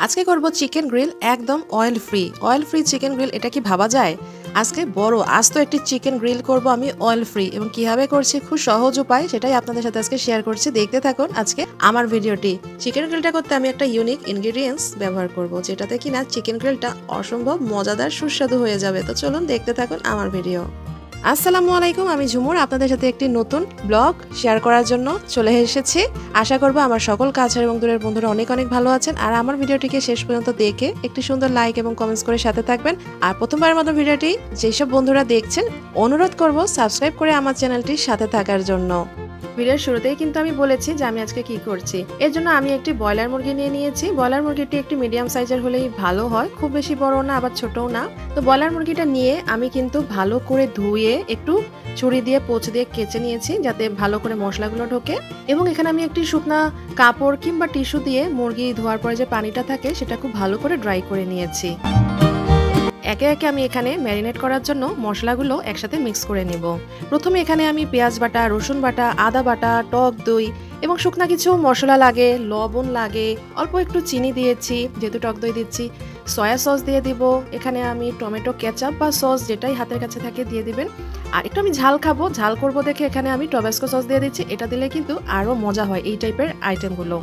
আজকে করব chicken grill একদম অয়েল ফ্রি চিকেন গ্রিল। এটা কি ভাবা যায়? আজকে বড় আস্ত একটি চিকেন গ্রিল করব আমি অয়েল ফ্রি, এবং কিভাবে করছি খুব সহজ উপায় সেটাই আপনাদের সাথে আজকে শেয়ার করছি। দেখতে থাকুন আজকে আমার ভিডিওটি। চিকেন গ্রিলটা করতে আমি একটা ইউনিক ইনগ্রেডিয়েন্টস ব্যবহার করব, যেটাতে কিনা চিকেন গ্রিলটা অসম্ভব মজাদার সুস্বাদু হয়ে যাবে। তো চলুন দেখতে থাকুন আমার ভিডিও। আসসালামু আলাইকুম, আমি ঝুমুর আপনাদের সাথে একটি নতুন ব্লগ শেয়ার করার জন্য চলে এসেছি। আশা করব আমার সকল কাছের এবং দূরের বন্ধুরা অনেক অনেক ভালো আছেন, আর আমার ভিডিওটিকে শেষ পর্যন্ত দেখে একটি সুন্দর লাইক এবং কমেন্টস করে সাথে থাকবেন। আর প্রথমবারের মতো ভিডিওটি যেসব বন্ধুরা দেখছেন অনুরোধ করব সাবস্ক্রাইব করে আমার চ্যানেলটির সাথে থাকার জন্য। ভিডিওর শুরুতেই কিন্তু আমি বলেছি যে আমি আজকে কি করছি। এর জন্য আমি একটি ব্রয়লার মুরগি নিয়ে নিয়েছি। ব্রয়লার মুরগিটি একটি মিডিয়াম সাইজের হলেই ভালো হয়, খুব বেশি বড় না আবার ছোটও না। তো ব্রয়লার মুরগিটা নিয়ে আমি কিন্তু ভালো করে ধুয়ে একটু ছুরি দিয়ে পোঁচ দিয়ে কেচে নিয়েছি, যাতে ভালো করে মশলাগুলো ঢোকে। এবং এখানে আমি একটি শুকনা কাপড় কিংবা টিস্যু দিয়ে মুরগি ধোয়ার পরে যে পানিটা থাকে সেটা খুব ভালো করে ড্রাই করে নিয়েছি। একে একে আমি এখানে ম্যারিনেট করার জন্য মশলাগুলো একসাথে মিক্স করে নিব। প্রথমে এখানে আমি পেঁয়াজ বাটা, রসুন বাটা, আদা বাটা, টক দই এবং শুকনা কিছু মশলা লাগে, লবণ লাগে, অল্প একটু চিনি দিয়েছি যেহেতু টক দই দিচ্ছি। সয়া সস দিয়ে দিব। এখানে আমি টমেটো কেচাপ বা সস যেটাই হাতের কাছে থাকে দিয়ে দিবেন। আর একটু আমি ঝাল খাবো, ঝাল করবো দেখে এখানে আমি টবাস্কো সস দিয়ে দিচ্ছি। এটা দিলে কিন্তু আরও মজা হয় এই টাইপের আইটেমগুলো।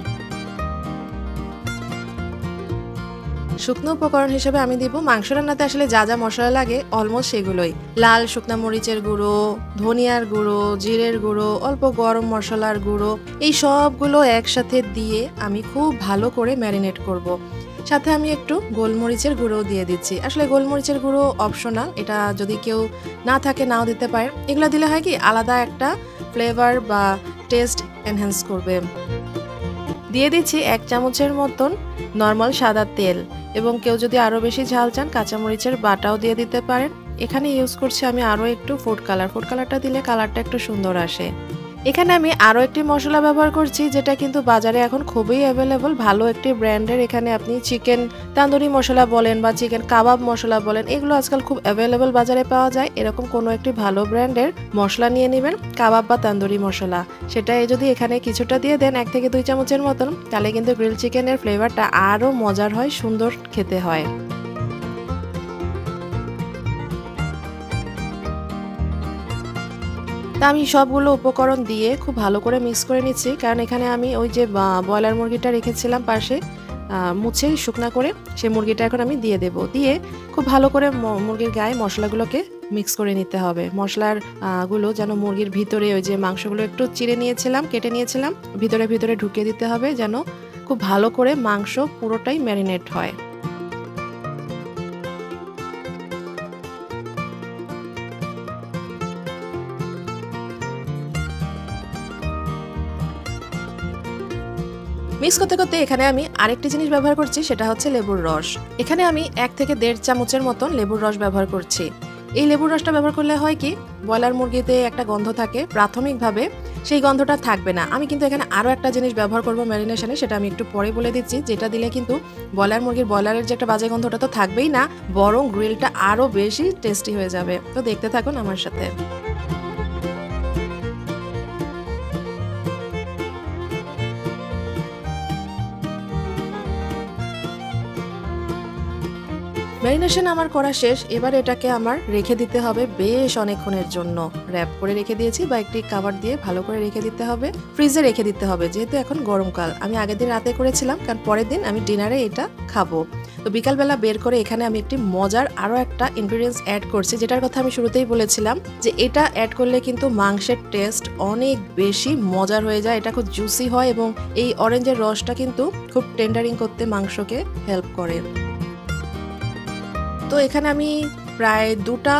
শুকনো উপকরণ হিসেবে আমি দিব মাংস রান্নাতে আসলে যা যা মশলা লাগে অলমোস্ট সেগুলোই। লাল শুকনা মরিচের গুঁড়ো, ধনিয়ার গুঁড়ো, জিরের গুঁড়ো, অল্প গরম মশলার গুঁড়ো, এই সবগুলো একসাথে দিয়ে আমি খুব ভালো করে ম্যারিনেট করব। সাথে আমি একটু গোলমরিচের গুঁড়ো দিয়ে দিচ্ছি। আসলে গোলমরিচের গুঁড়ো অপশনাল, এটা যদি কেউ না থাকে নাও দিতে পারেন। এগুলো দিলে হয় কি আলাদা একটা ফ্লেভার বা টেস্ট এনহ্যান্স করবে। দিয়ে দিচ্ছি 1 চামচের মতন নর্মাল সাদা তেল, এবং কেউ যদি আরও বেশি ঝাল চান কাঁচামরিচের বাটাও দিয়ে দিতে পারেন। এখানে ইউজ করছি আমি আরও একটু ফুড কালারটা দিলে কালারটা একটু সুন্দর আসে। এখানে আমি আরও একটি মশলা ব্যবহার করছি, যেটা কিন্তু বাজারে এখন খুবই অ্যাভেলেবল, ভালো একটি ব্র্যান্ডের। এখানে আপনি চিকেন তান্দুরি মশলা বলেন বা চিকেন কাবাব মশলা বলেন, এগুলো আজকাল খুব অ্যাভেলেবল বাজারে পাওয়া যায়। এরকম কোনো একটি ভালো ব্র্যান্ডের মশলা নিয়ে নেবেন, কাবাব বা তান্দুরি মশলা। সেটা যদি এখানে কিছুটা দিয়ে দেন 1 থেকে 2 চামচের মতন, তাহলে কিন্তু গ্রিল চিকেনের ফ্লেভারটা আরও মজার হয়, সুন্দর খেতে হয়। তা আমি সবগুলো উপকরণ দিয়ে খুব ভালো করে মিক্স করে নিচ্ছি, কারণ এখানে আমি ওই যে ব্রয়লার মুরগিটা রেখেছিলাম পাশে মুছে শুকনা করে, সেই মুরগিটা এখন আমি দিয়ে দেব। দিয়ে খুব ভালো করে মুরগির গায়ে মশলাগুলোকে মিক্স করে নিতে হবে। মশলার গুলো যেন মুরগির ভিতরে, ওই যে মাংসগুলো একটু চিড়ে নিয়েছিলাম, কেটে নিয়েছিলাম, ভিতরে ভিতরে ঢুকিয়ে দিতে হবে, যেন খুব ভালো করে মাংস পুরোটাই ম্যারিনেট হয়। মিক্স করতে করতে এখানে আমি আরেকটি জিনিস ব্যবহার করছি, সেটা হচ্ছে লেবুর রস। এখানে আমি 1 থেকে 1.5 চামচের মতন লেবুর রস ব্যবহার করছি। এই লেবুর রসটা ব্যবহার করলে হয় কি, ব্রয়লার মুরগিতে একটা গন্ধ থাকে প্রাথমিকভাবে, সেই গন্ধটা থাকবে না। আমি কিন্তু এখানে আরও একটা জিনিস ব্যবহার করব ম্যারিনেশনে, সেটা আমি একটু পরে বলে দিচ্ছি, যেটা দিলে কিন্তু ব্রয়লারের যে একটা বাজে গন্ধটা তো থাকবেই না, বরং গ্রিলটা আরও বেশি টেস্টি হয়ে যাবে। তো দেখতে থাকুন আমার সাথে। ম্যারিনেশন আমার করা শেষ। এবার এটাকে আমার রেখে দিতে হবে বেশ অনেকক্ষণের জন্য। র্যাপ করে রেখে দিয়েছি বা একটি কভার দিয়ে ভালো করে রেখে দিতে হবে, ফ্রিজে রেখে দিতে হবে, যেহেতু এখন গরমকাল। আমি আগের দিন রাতে করেছিলাম, কারণ পরের দিন আমি ডিনারে এটা খাবো। তো বিকালবেলা বের করে এখানে আমি একটি মজার আরও একটা ইনগ্রিডিয়েন্টস অ্যাড করছি, যেটার কথা আমি শুরুতেই বলেছিলাম যে এটা অ্যাড করলে কিন্তু মাংসের টেস্ট অনেক বেশি মজার হয়ে যায়। এটা খুব জুসি হয়, এবং এই অরেঞ্জের রসটা কিন্তু খুব টেন্ডারিং করতে মাংসকে হেল্প করে। তো এখানে আমি প্রায় 2টা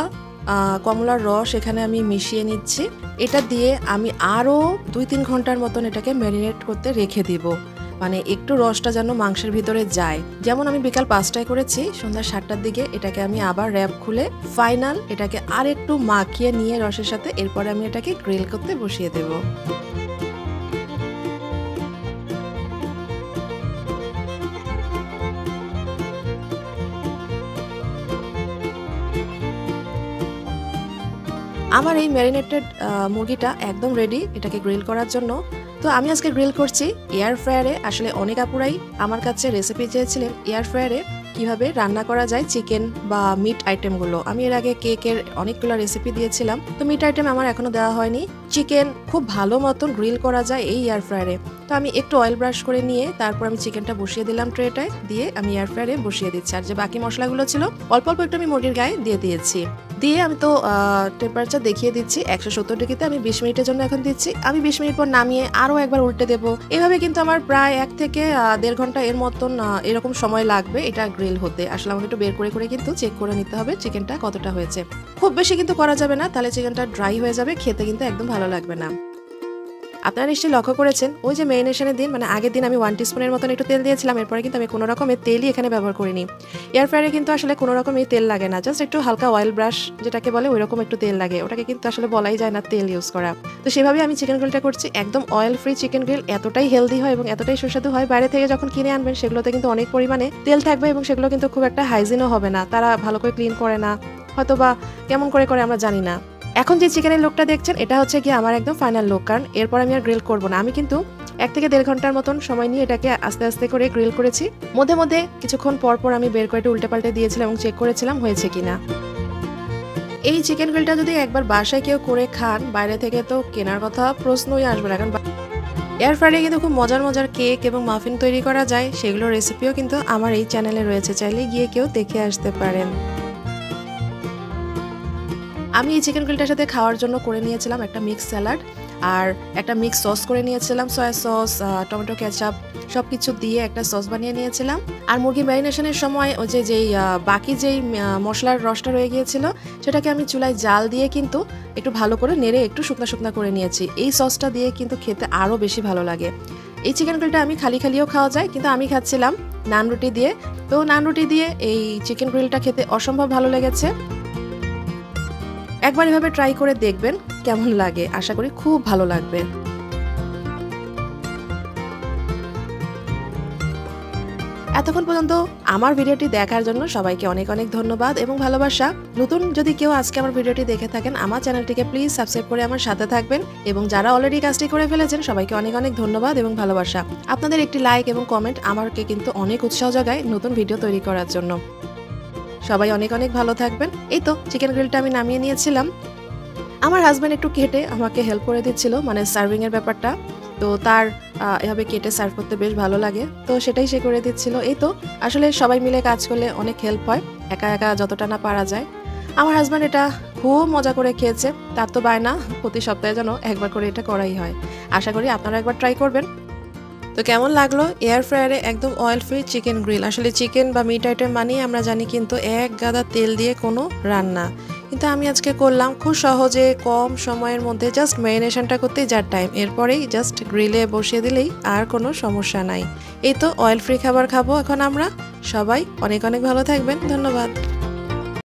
কমলার রস এখানে আমি মিশিয়ে নিচ্ছি। এটা দিয়ে আমি আরও 2-3 ঘন্টার মতন এটাকে ম্যারিনেট করতে রেখে দিব, মানে একটু রসটা যেন মাংসের ভিতরে যায়। যেমন আমি বিকাল 5টায় করেছি, সন্ধ্যা 7টার দিকে এটাকে আমি আবার র্যাপ খুলে ফাইনাল এটাকে আর একটু মাখিয়ে নিয়ে রসের সাথে, এরপরে আমি এটাকে গ্রিল করতে বসিয়ে দেব। আমার এই ম্যারিনেটেড মুরগিটা একদম রেডি এটাকে গ্রিল করার জন্য। তো তো আমি আজকে গ্রিল করছি এয়ার ফ্রায়ারে। আসলে অনেক আপুরাই আমার কাছে রেসিপি চেয়েছিলেন এয়ার ফ্রায়ারে কিভাবে রান্না করা যায় চিকেন বা মিট আইটেমগুলো। আমি এর আগে কেকের অনেকগুলো রেসিপি দিয়েছিলাম, তো মিট আইটেম আমার এখনো দেওয়া হয়নি। চিকেন খুব ভালো মতন গ্রিল করা যায় এই এয়ার ফ্রায়ারে। তো আমি একটু অয়েল ব্রাশ করে নিয়ে তারপর আমি চিকেনটা বসিয়ে দিলাম ট্রেটায়, দিয়ে আমি এয়ার ফ্রায়ারে বসিয়ে দিচ্ছি। আর যে বাকি মশলাগুলো ছিল অল্প অল্প একটু আমি মুরগির গায়ে দিয়ে দিয়েছি। দিয়ে আমি তো টেম্পারেচার দেখিয়ে দিচ্ছি 170 ডিগ্রিতে আমি 20 মিনিটের জন্য এখন দিচ্ছি। আমি 20 মিনিট পর নামিয়ে আরও একবার উল্টে দেবো। এভাবে কিন্তু আমার প্রায় 1 থেকে 1.5 ঘন্টা এর মতন এরকম সময় লাগবে এটা গ্রিল হতে। আসলে আমাকে একটু বের করে করে কিন্তু চেক করে নিতে হবে চিকেনটা কতটা হয়েছে। খুব বেশি কিন্তু করা যাবে না, তাহলে চিকেনটা ড্রাই হয়ে যাবে, খেতে কিন্তু একদম ভালো লাগবে না। আপনারা নিশ্চয়ই লক্ষ্য করেছেন ওই যে মেরিনেশনের দিন মানে আগের দিন আমি 1 টিস্পুনের মতন একটু তেল দিয়েছিলাম, এরপরে কিন্তু আমি কোনো রকমের তেলই এখানে ব্যবহার করিনি। এয়ার ফ্রায়ারে কিন্তু আসলে কোনো রকমই তেল লাগে না, জাস্ট একটু হালকা অয়েল ব্রাশ যেটাকে বলে ওই রকম একটু তেল লাগে, ওটাকে কিন্তু আসলে বলাই যায় না তেল ইউজ করা। তো সেভাবে আমি চিকেন গ্রিলটা করছি, একদম অয়েল ফ্রি চিকেন গ্রিল। এতটাই হেলদি হয় এবং এতটাই সুস্বাদু হয়, বাইরে থেকে যখন কিনে আনবেন সেগুলোতে কিন্তু অনেক পরিমাণে তেল থাকবে এবং সেগুলো কিন্তু খুব একটা হাইজিনও হবে না, তারা ভালো করে ক্লিন করে না, হয়তো বা কেমন করে করে আমরা জানি না। এখন যে চিকেনের লুকটা দেখছেন এটা হচ্ছে কি আমার একদম ফাইনাল লুক, কারণ এরপর আমি আর গ্রিল করব না। আমি কিন্তু 1 থেকে 1.5 ঘন্টার মতন সময় নিয়ে এটাকে আস্তে আস্তে করে গ্রিল করেছি। মধ্যে মধ্যে কিছুক্ষণ পর পর আমি বের করে উল্টে পাল্টে দিয়েছিলাম এবং চেক করেছিলাম হয়েছে কিনা। এই চিকেন গ্রিলটা যদি একবার বাসায় কেউ করে খান, বাইরে থেকে তো কেনার কথা প্রশ্নই আসবে না। কারণ এয়ার ফ্রায়ারে কিন্তু খুব মজার মজার কেক এবং মাফিন তৈরি করা যায়, সেগুলোর রেসিপিও কিন্তু আমার এই চ্যানেলে রয়েছে, চাইলে গিয়ে কেউ দেখে আসতে পারেন। আমি এই চিকেন গ্রিলটার সাথে খাওয়ার জন্য করে নিয়েছিলাম একটা মিক্স স্যালাড আর একটা মিক্স সস করে নিয়েছিলাম, সয়া সস, টমেটো কেচাপ সব কিছু দিয়ে একটা সস বানিয়ে নিয়েছিলাম। আর মুরগি ম্যারিনেশনের সময় ওই যেই বাকি যেই মশলার রসটা রয়ে গিয়েছিল সেটাকে আমি চুলায় জাল দিয়ে কিন্তু একটু ভালো করে নেড়ে একটু শুকনা শুকনা করে নিয়েছি। এই সসটা দিয়ে কিন্তু খেতে আরও বেশি ভালো লাগে। এই চিকেন গ্রিলটা আমি খালি খালিও খাওয়া যায়, কিন্তু আমি খাচ্ছিলাম নান রুটি দিয়ে। তো নান রুটি দিয়ে এই চিকেন গ্রিলটা খেতে অসম্ভব ভালো লেগেছে। একবার এভাবে ট্রাই করে দেখবেন কেমন লাগে, আশা করি খুব ভালো লাগবে। এতক্ষণ পর্যন্ত আমার ভিডিওটি দেখার জন্য সবাইকে অনেক অনেক ধন্যবাদ এবং ভালোবাসা। নতুন যদি কেউ আজকে আমার ভিডিওটি দেখে থাকেন, আমার চ্যানেলটিকে প্লিজ সাবস্ক্রাইব করে আমার সাথে থাকবেন, এবং যারা অলরেডি কাজটি করে ফেলেছেন সবাইকে অনেক অনেক ধন্যবাদ এবং ভালোবাসা। আপনাদের একটি লাইক এবং কমেন্ট আমাকে কিন্তু অনেক উৎসাহ জাগায় নতুন ভিডিও তৈরি করার জন্য। সবাই অনেক অনেক ভালো থাকবেন। এই তো চিকেন গ্রিলটা আমি নামিয়ে নিয়েছিলাম। আমার হাজব্যান্ড একটু কেটে আমাকে হেল্প করে দিচ্ছিল, মানে সার্ভিং এর ব্যাপারটা, তো তার এভাবে কেটে সার্ভ করতে বেশ ভালো লাগে, তো সেটাই সে করে দিচ্ছিল। এই তো আসলে সবাই মিলে কাজ করলে অনেক হেল্প হয়, একা একা যতটা না পারা যায়। আমার হাজব্যান্ড এটা খুব মজা করে খেয়েছে, তার তো বায়না প্রতি সপ্তাহে যেন একবার করে এটা করাই হয়। আশা করি আপনারা একবার ট্রাই করবেন। তো কেমন লাগলো এয়ার ফ্রায়ারে একদম অয়েল ফ্রি চিকেন গ্রিল। আসলে চিকেন বা মিট আইটেম মানেই আমরা জানি কিন্তু এক গাদা তেল দিয়ে কোনো রান্না, কিন্তু আমি আজকে করলাম খুব সহজে কম সময়ের মধ্যে, জাস্ট ম্যারিনেশনটা করতেই যার টাইম, এরপরেই জাস্ট গ্রিলে বসিয়ে দিলেই আর কোনো সমস্যা নাই। এই তো অয়েল ফ্রি খাবার খাবো এখন আমরা। সবাই অনেক অনেক ভালো থাকবেন, ধন্যবাদ।